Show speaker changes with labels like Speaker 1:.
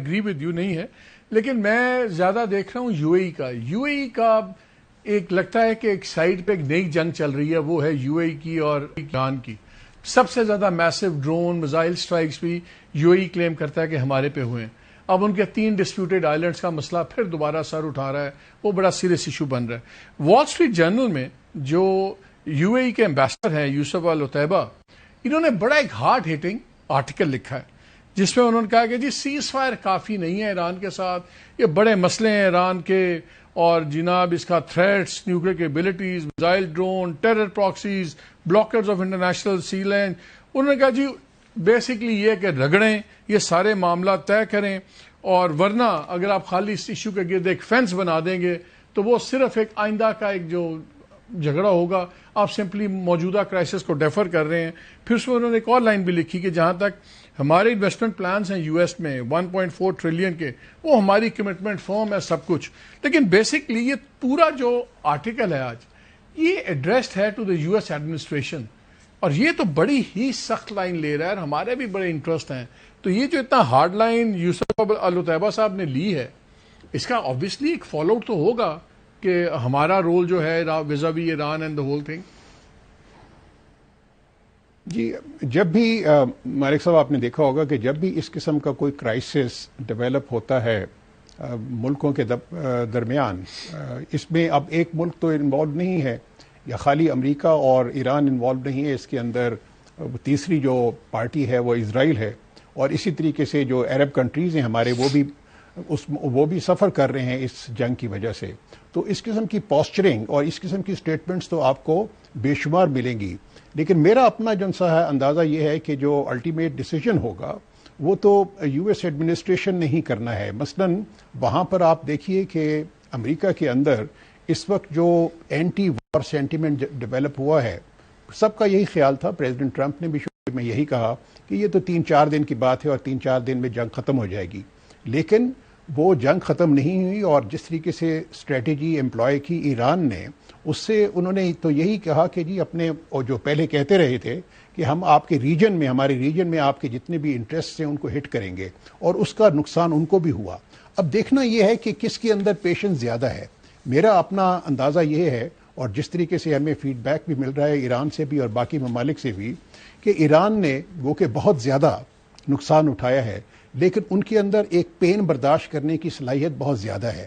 Speaker 1: Agree with you نہیں ہے، لیکن میں زیادہ دیکھ رہا ہوں یو اے ای کا ایک لگتا ہے کہ ایک سائڈ پہ ایک نئی جنگ چل رہی ہے، وہ ہے یو اے ای کی اور ایران کی. سب سے زیادہ میسو ڈرون میزائل سٹرائکس بھی یو اے ای کلیم کرتا ہے کہ ہمارے پہ ہوئے ہیں. اب ان کے 3 ڈسپیوٹیڈ آئلینڈز کا مسئلہ پھر دوبارہ سر اٹھا رہا ہے، وہ بڑا سیریس ایشو بن رہا ہے. وال اسٹریٹ جرنل میں جو یو اے ای کے امبیسڈر ہیں یوسف العتیبہ، انہوں نے بڑا ایک ہارڈ ہٹنگ آرٹیکل لکھا ہے جس میں انہوں نے کہا کہ جی سیز فائر کافی نہیں ہے ایران کے ساتھ، یہ بڑے مسئلے ہیں ایران کے، اور جناب اس کا threats, nuclear capabilities, missile drone, terror proxies, blockers of international sea land. انہوں نے کہا جی بیسکلی یہ کہ رگڑیں، یہ سارے معاملات طے کریں، اور ورنہ اگر آپ خالی اس ایشو کے گرد ایک فینس بنا دیں گے تو وہ صرف ایک آئندہ کا ایک جو جھگڑا ہوگا، آپ سمپلی موجودہ کرائسس کو ڈیفر کر رہے ہیں. پھر اس میں انہوں نے ایک اور لائن بھی لکھی کہ جہاں تک ہمارے انویسٹمنٹ پلانز ہیں یو ایس میں 1.4 ٹریلین کے، وہ ہماری کمٹمنٹ فرم ہے سب کچھ. لیکن بیسکلی یہ پورا جو آرٹیکل ہے آج، یہ ایڈریسڈ ہے to the U S administration, اور یہ تو بڑی ہی سخت لائن لے رہا ہے، اور ہمارے بھی بڑے انٹرسٹ ہیں. تو یہ جو اتنا ہارڈ لائن یوسف العتیبہ صاحب نے لی ہے، اس کا آبویسلی ایک فالو آؤٹ تو ہوگا کہ ہمارا رول جو ہے vis-a-vis Iran and the whole thing.
Speaker 2: جی، جب بھی مالک صاحب آپ نے دیکھا ہوگا کہ جب بھی اس قسم کا کوئی کرائسس ڈیولپ ہوتا ہے ملکوں کے درمیان، اس میں اب ایک ملک تو انوالو نہیں ہے، یا خالی امریکہ اور ایران انوالو نہیں ہے، اس کے اندر تیسری جو پارٹی ہے وہ اسرائیل ہے، اور اسی طریقے سے جو عرب کنٹریز ہیں ہمارے، وہ بھی سفر کر رہے ہیں اس جنگ کی وجہ سے. تو اس قسم کی پوسچرنگ اور اس قسم کی سٹیٹمنٹس تو آپ کو بے شمار ملیں گی. لیکن میرا اپنا جو سا ہے اندازہ یہ ہے کہ جو الٹیمیٹ ڈیسیجن ہوگا وہ تو یو ایس ایڈمنسٹریشن نے ہی کرنا ہے. مثلا وہاں پر آپ دیکھیے کہ امریکہ کے اندر اس وقت جو اینٹی وار سینٹیمنٹ ڈیولپ ہوا ہے، سب کا یہی خیال تھا، پریزیڈنٹ ٹرمپ نے بھی شروع میں یہی کہا کہ یہ تو 3-4 دن کی بات ہے اور 3-4 دن میں جنگ ختم ہو جائے گی. لیکن وہ جنگ ختم نہیں ہوئی، اور جس طریقے سے اسٹریٹجی امپلائی کی ایران نے، اس سے انہوں نے تو یہی کہا کہ جی اپنے، اور جو پہلے کہتے رہے تھے کہ ہم آپ کے ریجن میں، ہمارے ریجن میں آپ کے جتنے بھی انٹرسٹ ہیں ان کو ہٹ کریں گے، اور اس کا نقصان ان کو بھی ہوا. اب دیکھنا یہ ہے کہ کس کے اندر پیشنس زیادہ ہے. میرا اپنا اندازہ یہ ہے، اور جس طریقے سے ہمیں فیڈ بیک بھی مل رہا ہے ایران سے بھی اور باقی ممالک سے بھی، کہ ایران نے وہ کہ بہت زیادہ نقصان اٹھایا ہے، لیکن ان کے اندر ایک پین برداشت کرنے کی صلاحیت بہت زیادہ ہے.